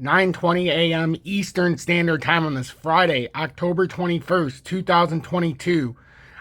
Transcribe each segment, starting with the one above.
9:20 a.m. Eastern Standard Time on this Friday, October 21st, 2022.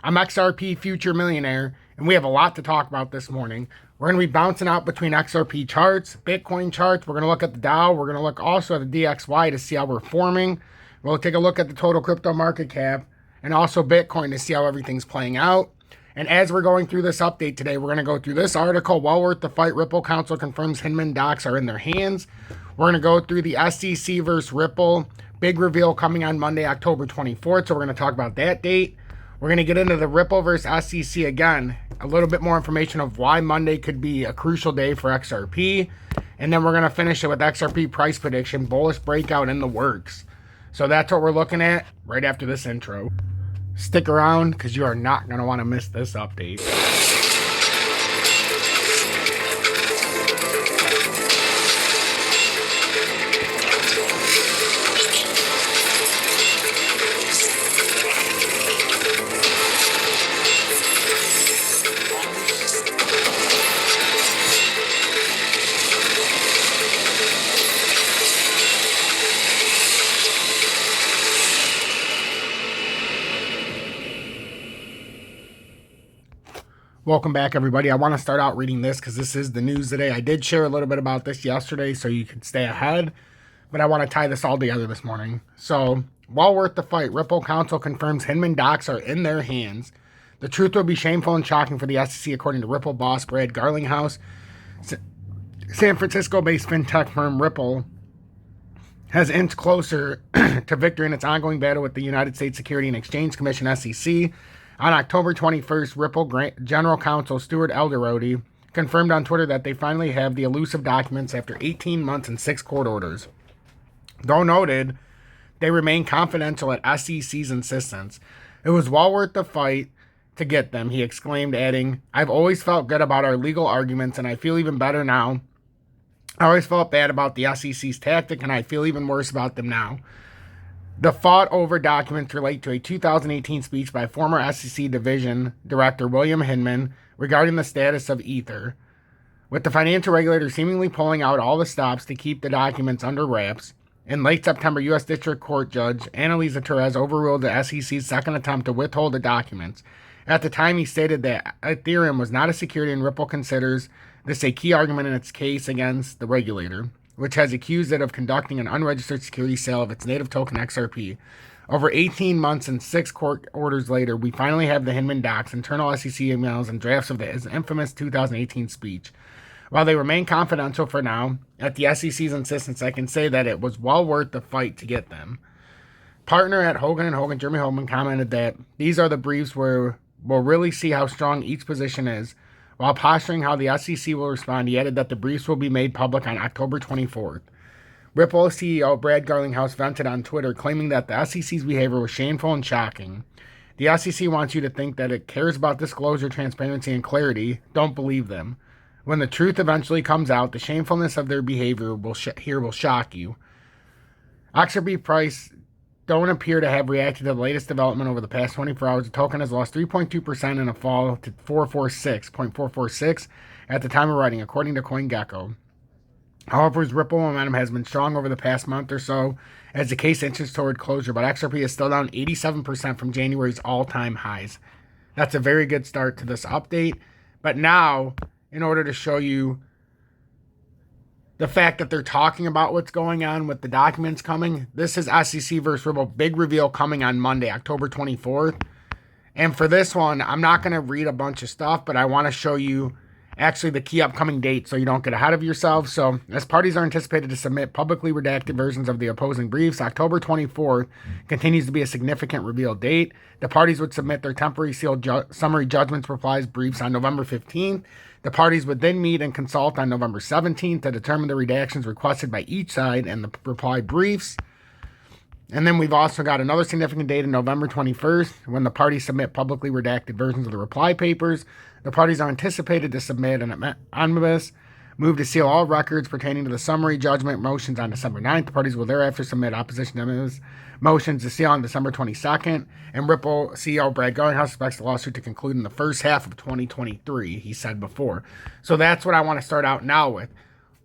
I'm XRP Future Millionaire, and we have a lot to talk about this morning. We're going to be bouncing out between XRP charts, Bitcoin charts. We're going to look at the Dow. We're going to look also at the DXY to see how we're forming. We'll take a look at the total crypto market cap and also Bitcoin to see how everything's playing out. And as we're going through this update today, we're going to go through this article, well worth the fight. Ripple counsel confirms Hinman docs are in their hands. We're going to go through the SEC versus Ripple. Big reveal coming on Monday, October 24th. So we're going to talk about that date. We're going to get into the Ripple versus SEC again. A little bit more information of why Monday could be a crucial day for XRP. And then we're going to finish it with XRP Price Prediction, Bullish Breakout in the works. So that's what we're looking at right after this intro. Stick around because you are not going to want to miss this update. Welcome back, everybody. I want to start out reading this because this is the news today. I did share a little bit about this yesterday so you can stay ahead, but I want to tie this all together this morning. So, well worth the fight. Ripple counsel confirms Hinman docs are in their hands. The truth will be shameful and shocking for the SEC, according to Ripple boss Brad Garlinghouse. San Francisco-based fintech firm Ripple has inched closer to victory in its ongoing battle with the United States Securities and Exchange Commission, SEC. On October 21st, Ripple General Counsel Stuart Elderody confirmed on Twitter that they finally have the elusive documents after 18 months and 6 court orders. Though noted, they remain confidential at SEC's insistence. It was well worth the fight to get them, he exclaimed, adding, "I've always felt good about our legal arguments, and I feel even better now. I always felt bad about the SEC's tactic, and I feel even worse about them now." The fought-over documents relate to a 2018 speech by former SEC Division Director William Hinman regarding the status of Ether. With the financial regulator seemingly pulling out all the stops to keep the documents under wraps, in late September, U.S. District Court Judge Annalisa Torres overruled the SEC's second attempt to withhold the documents. At the time, he stated that Ethereum was not a security, and Ripple considers this a key argument in its case against the regulator, which has accused it of conducting an unregistered security sale of its native token XRP. Over 18 months and 6 court orders later, we finally have the Hinman docs, internal SEC emails, and drafts of his infamous 2018 speech. While they remain confidential for now, at the SEC's insistence, I can say that it was well worth the fight to get them. Partner at Hogan & Hogan, Jeremy Holman, commented that these are the briefs where we'll really see how strong each position is. While posturing how the SEC will respond, he added that the briefs will be made public on October 24th. Ripple CEO Brad Garlinghouse vented on Twitter, claiming that the SEC's behavior was shameful and shocking. The SEC wants you to think that it cares about disclosure, transparency, and clarity. Don't believe them. When the truth eventually comes out, the shamefulness of their behavior will shock you. XRP price don't appear to have reacted to the latest development over the past 24 hours. The token has lost 3.2% in a fall to 446.446 at the time of writing, according to CoinGecko. However, Ripple momentum has been strong over the past month or so as the case inches toward closure, but XRP is still down 87% from January's all-time highs. That's a very good start to this update. But now, in order to show you the fact that they're talking about what's going on with the documents coming, this is SEC versus Ripple. Big reveal coming on Monday, October 24th. And for this one, I'm not going to read a bunch of stuff, but I want to show you actually the key upcoming dates so you don't get ahead of yourself. So, as parties are anticipated to submit publicly redacted versions of the opposing briefs, October 24th continues to be a significant reveal date. The parties would submit their temporary sealed summary judgments replies briefs on November 15th. The parties would then meet and consult on November 17th to determine the redactions requested by each side and the reply briefs. And then we've also got another significant date on November 21st when the parties submit publicly redacted versions of the reply papers. The parties are anticipated to submit an omnibus move to seal all records pertaining to the summary judgment motions on December 9th. The parties will thereafter submit opposition to motions to seal on December 22nd. And Ripple CEO Brad Garlinghouse expects the lawsuit to conclude in the first half of 2023, he said before. So that's what I want to start out now with.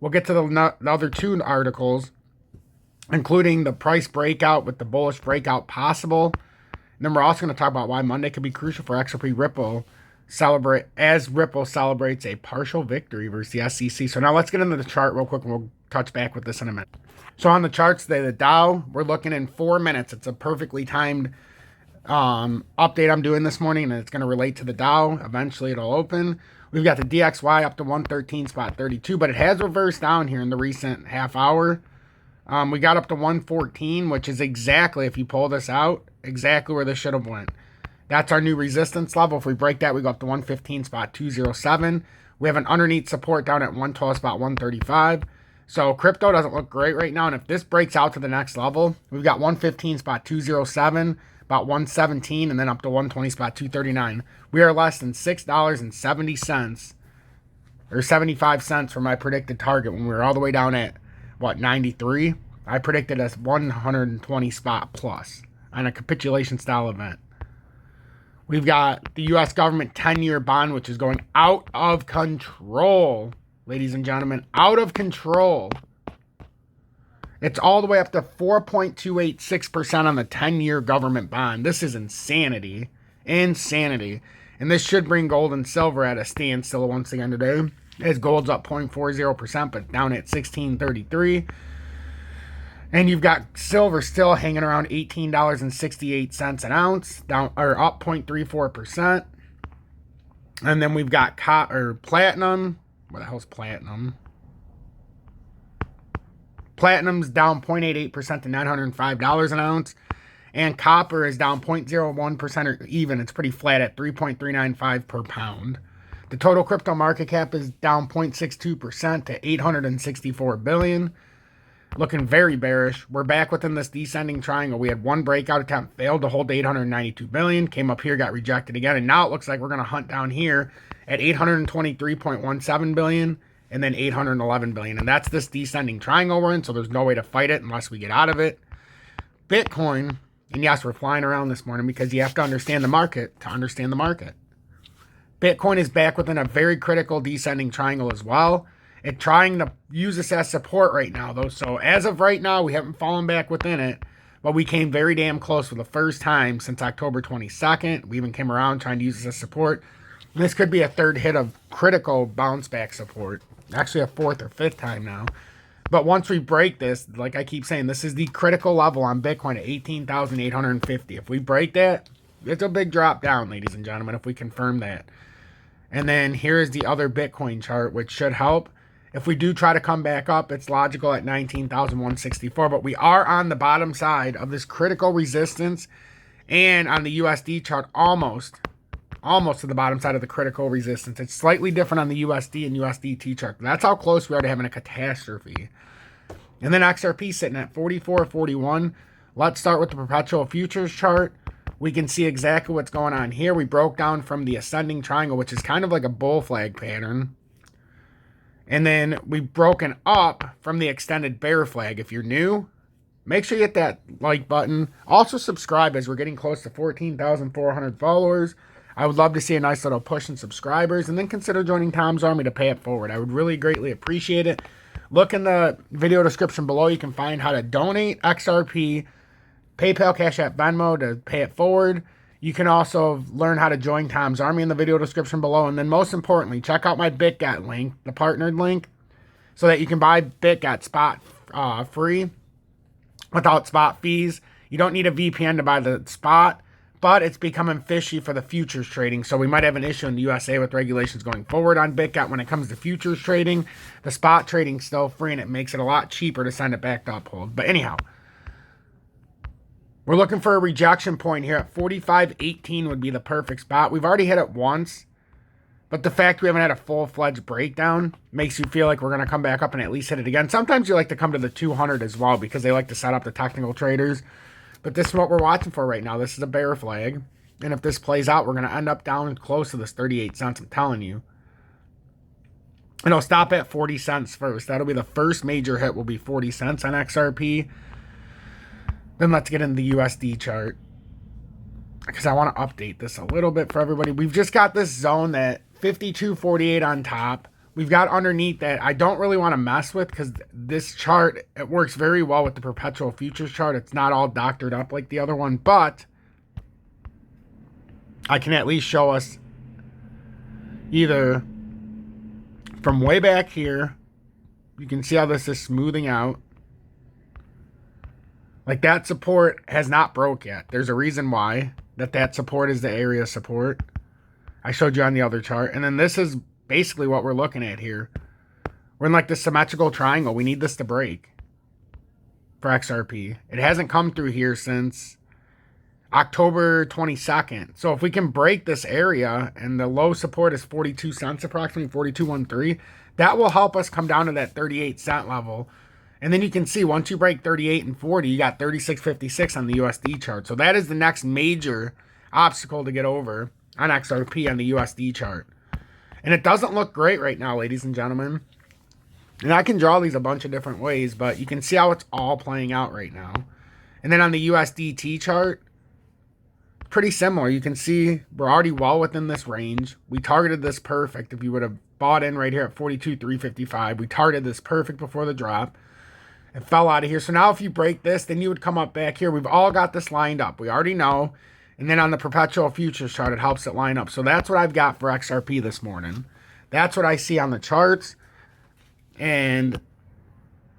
We'll get to the other two articles including the price breakout with the bullish breakout possible. And then we're also going to talk about why Monday could be crucial for XRP Ripple as Ripple celebrates a partial victory versus the SEC. So now let's get into the chart real quick and we'll touch back with this in a minute. So on the charts today, the Dow, we're looking in 4 minutes. It's a perfectly timed update I'm doing this morning, and it's going to relate to the Dow. Eventually it'll open. We've got the DXY up to 113.32, but it has reversed down here in the recent half hour. We got up to 114, which is exactly, if you pull this out, exactly where this should have went. That's our new resistance level. If we break that, we go up to 115.207. We have an underneath support down at 112.135. So crypto doesn't look great right now. And if this breaks out to the next level, we've got 115.207, about 117, and then up to 120.239. We are less than $6.70 or 75 cents from my predicted target when we were all the way down at, what, 93? I predicted a 120 spot plus on a capitulation style event. We've got the U.S. government 10-year bond, which is going out of control. Ladies and gentlemen, out of control. It's all the way up to 4.286% on the 10-year government bond. This is insanity. Insanity. And this should bring gold and silver at a standstill once again today. As gold's up 0.40%, but down at 1633. And you've got silver still hanging around $18.68 an ounce, down or up 0.34%. And then we've got platinum. What the hell's platinum? Platinum's down 0.88% to $905 an ounce. And copper is down 0.01% or even. It's pretty flat at 3.395 per pound. The total crypto market cap is down 0.62% to $864 billion. Looking very bearish. We're back within this descending triangle. We had one breakout attempt, failed to hold to $892 billion, came up here, got rejected again, and now it looks like we're going to hunt down here at $823.17 billion and then $811 billion. And that's this descending triangle we're in, so there's no way to fight it unless we get out of it. Bitcoin, and yes, we're flying around this morning because you have to understand the market to understand the market. Bitcoin is back within a very critical descending triangle as well. It's trying to use this as support right now, though. So as of right now, we haven't fallen back within it, but we came very damn close for the first time since October 22nd. We even came around trying to use this as support. And this could be a third hit of critical bounce back support. Actually, a fourth or fifth time now. But once we break this, like I keep saying, this is the critical level on Bitcoin at 18,850. If we break that, it's a big drop down, ladies and gentlemen, if we confirm that. And then here's the other Bitcoin chart, which should help. If we do try to come back up, it's logical at 19,164, but we are on the bottom side of this critical resistance, and on the USD chart, almost to the bottom side of the critical resistance. It's slightly different on the USD and USDT chart. That's how close we are to having a catastrophe. And then XRP sitting at 44.41. Let's start with the perpetual futures chart. We can see exactly what's going on here. We broke down from the ascending triangle, which is kind of like a bull flag pattern. And then we've broken up from the extended bear flag. If you're new, make sure you hit that like button. Also subscribe, as we're getting close to 14,400 followers. I would love to see a nice little push in subscribers. And then consider joining Tom's Army to pay it forward. I would really greatly appreciate it. Look in the video description below. You can find how to donate XRP, PayPal, Cash App, Venmo to pay it forward. You can also learn how to join Tom's Army in the video description below. And then most importantly, check out my BitGet link, the partnered link, so that you can buy BitGet spot free without spot fees. You don't need a VPN to buy the spot, but it's becoming fishy for the futures trading. So we might have an issue in the USA with regulations going forward on BitGet when it comes to futures trading. The spot trading's still free, and it makes it a lot cheaper to send it back to Uphold. But anyhow, we're looking for a rejection point here at 45.18 would be the perfect spot. We've already hit it once, but the fact we haven't had a full-fledged breakdown makes you feel like we're going to come back up and at least hit it again. Sometimes you like to come to the 200 as well because they like to set up the technical traders. But this is what we're watching for right now. This is a bear flag. And if this plays out, we're going to end up down close to this 38 cents, I'm telling you. And I'll stop at 40 cents first. That'll be the first major hit, will be 40 cents on XRP. Then let's get into the USD chart, because I want to update this a little bit for everybody. We've just got this zone that 52.48 on top, we've got underneath that I don't really want to mess with, because this chart, it works very well with the perpetual futures chart. It's not all doctored up like the other one, but I can at least show us either from way back here, you can see how this is smoothing out. Like, that support has not broke yet. There's a reason why that support is the area of support I showed you on the other chart. And then this is basically what we're looking at here. We're in like the symmetrical triangle. We need this to break for XRP. It hasn't come through here since October 22nd. So if we can break this area, and the low support is 42 cents, approximately 42.13, that will help us come down to that 38-cent level. And then you can see once you break 38 and 40, you got 36.56 on the USD chart. So that is the next major obstacle to get over on XRP on the USD chart. And it doesn't look great right now, ladies and gentlemen. And I can draw these a bunch of different ways, but you can see how it's all playing out right now. And then on the USDT chart, pretty similar. You can see we're already well within this range. We targeted this perfect. If you would have bought in right here at 42,355, we targeted this perfect before the drop. It fell out of here. So now if you break this, then you would come up back here. We've all got this lined up. We already know. And then on the perpetual futures chart, it helps it line up. So that's what I've got for XRP this morning. That's what I see on the charts. And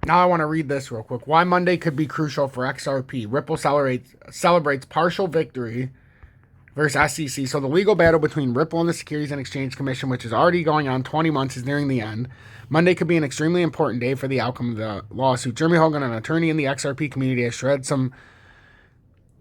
now I want to read this real quick. Why Monday could be crucial for XRP. Ripple celebrates partial victory versus SEC. So the legal battle between Ripple and the Securities and Exchange Commission, which is already going on 20 months, is nearing the end. Monday could be an extremely important day for the outcome of the lawsuit. Jeremy Hogan, an attorney in the XRP community, has shared some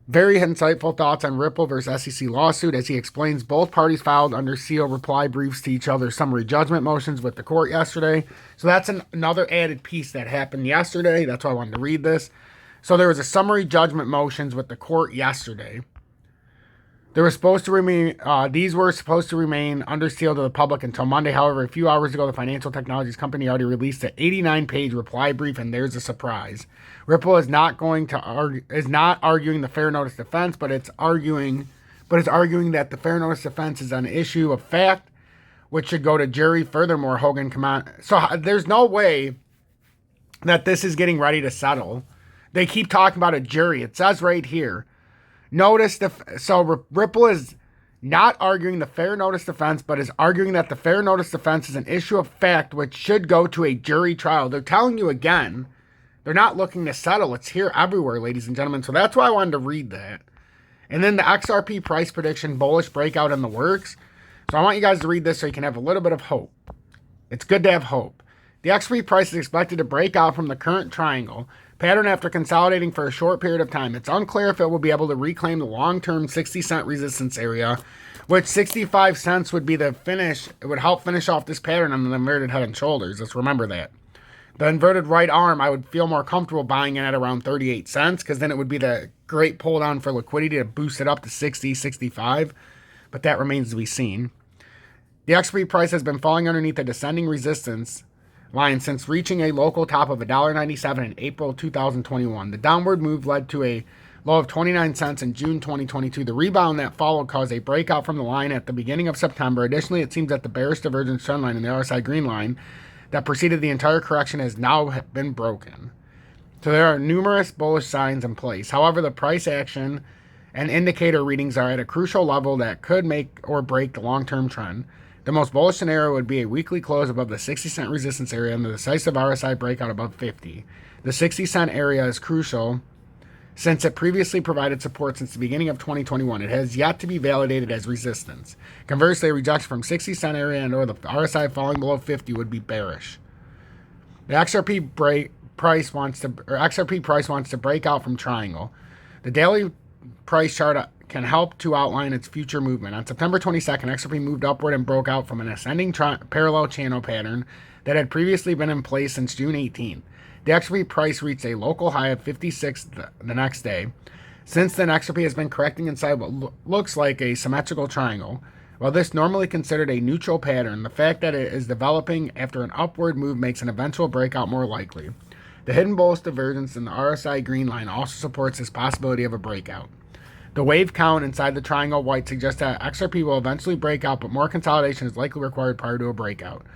very insightful thoughts on Ripple versus SEC lawsuit. As he explains, both parties filed under seal reply briefs to each other's summary judgment motions with the court yesterday. So that's another added piece that happened yesterday. That's why I wanted to read this. So there was a summary judgment motions with the court yesterday. They were supposed to remain, these were supposed to remain under seal to the public until Monday. However, a few hours ago, the financial technologies company already released an 89-page reply brief, and there's a surprise. Ripple is not arguing the fair notice defense, but it's arguing that the fair notice defense is an issue of fact, which should go to jury. Furthermore, Hogan so there's no way that this is getting ready to settle. They keep talking about a jury. It says right here. Notice Ripple is not arguing the fair notice defense, but is arguing that the fair notice defense is an issue of fact which should go to a jury trial. They're telling you again, they're not looking to settle. It's here everywhere, ladies and gentlemen. So that's why I wanted to read that. And then the XRP price prediction, bullish breakout in the works. So I want you guys to read this so you can have a little bit of hope. It's good to have hope. The XRP price is expected to break out from the current triangle pattern after consolidating for a short period of time. It's unclear if it will be able to reclaim the long-term 60-cent resistance area, which 65 cents would be the finish. It would help finish off this pattern on the inverted head and shoulders. Let's remember that. The inverted right arm, I would feel more comfortable buying in at around 38 cents, because then it would be the great pull down for liquidity to boost it up to 60, 65. But that remains to be seen. The XRP price has been falling underneath a descending resistance line since reaching a local top of $1.97 in April 2021. The downward move led to a low of 29 cents in June 2022. The rebound that followed caused a breakout from the line at the beginning of September. Additionally, it seems that the bearish divergence trend line in the RSI green line that preceded the entire correction has now been broken. So there are numerous bullish signs in place. However, the price action and indicator readings are at a crucial level that could make or break the long-term trend. The most bullish scenario would be a weekly close above the 60-cent resistance area and the decisive RSI breakout above 50. The 60-cent area is crucial since it previously provided support since the beginning of 2021. It has yet to be validated as resistance. Conversely, a rejection from 60-cent area and or the RSI falling below 50 would be bearish. The XRP price wants to break out from triangle. The daily price chart can help to outline its future movement. On September 22nd, XRP moved upward and broke out from an ascending parallel channel pattern that had previously been in place since June 18th. The XRP price reached a local high of 56 the next day. Since then, XRP has been correcting inside what looks like a symmetrical triangle. While this normally considered a neutral pattern, the fact that it is developing after an upward move makes an eventual breakout more likely. The hidden bullish divergence in the RSI green line also supports this possibility of a breakout. The wave count inside the triangle white suggests that XRP will eventually break out, but more consolidation is likely required prior to a breakout.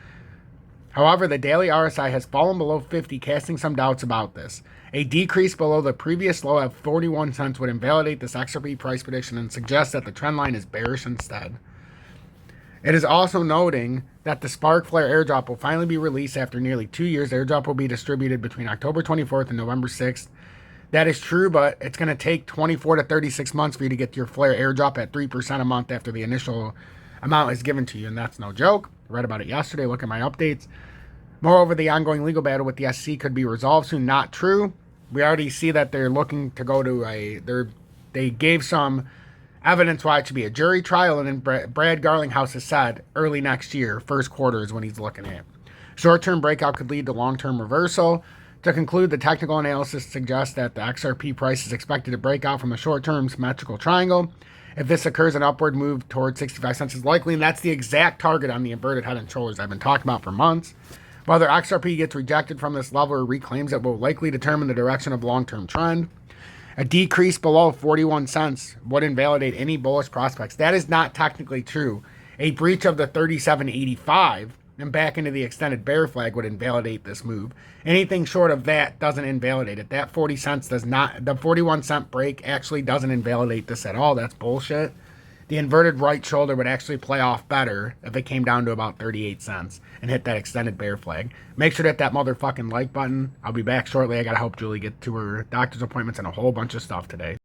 However, the daily RSI has fallen below 50, casting some doubts about this. A decrease below the previous low of 41 cents would invalidate this XRP price prediction and suggest that the trend line is bearish instead. It is also noting that the Spark Flare airdrop will finally be released after nearly 2 years. The airdrop will be distributed between October 24th and November 6th. That is true, but it's going to take 24 to 36 months for you to get your Flare airdrop at 3% a month after the initial amount is given to you, and that's no joke. I read about it yesterday. Look at my updates. Moreover, the ongoing legal battle with the SEC could be resolved soon. Not true. We already see that they're looking to go to they gave some evidence why it should be a jury trial, and then Brad Garlinghouse has said early next year, first quarter is when he's looking at. Short-term breakout could lead to long-term reversal. To conclude, the technical analysis suggests that the XRP price is expected to break out from the short-term symmetrical triangle. If this occurs, an upward move towards 65 cents is likely, and that's the exact target on the inverted head and shoulders I've been talking about for months. Whether XRP gets rejected from this level or reclaims it will likely determine the direction of long-term trend. A decrease below 41 cents would invalidate any bullish prospects. That is not technically true. A breach of the 37.85 and back into the extended bear flag would invalidate this move. Anything short of that doesn't invalidate it. That 40 cents does not, the 41 cent break actually doesn't invalidate this at all. That's bullshit. The inverted right shoulder would actually play off better if it came down to about 38 cents and hit that extended bear flag. Make sure to hit that motherfucking like button. I'll be back shortly. I got to help Julie get to her doctor's appointments and a whole bunch of stuff today.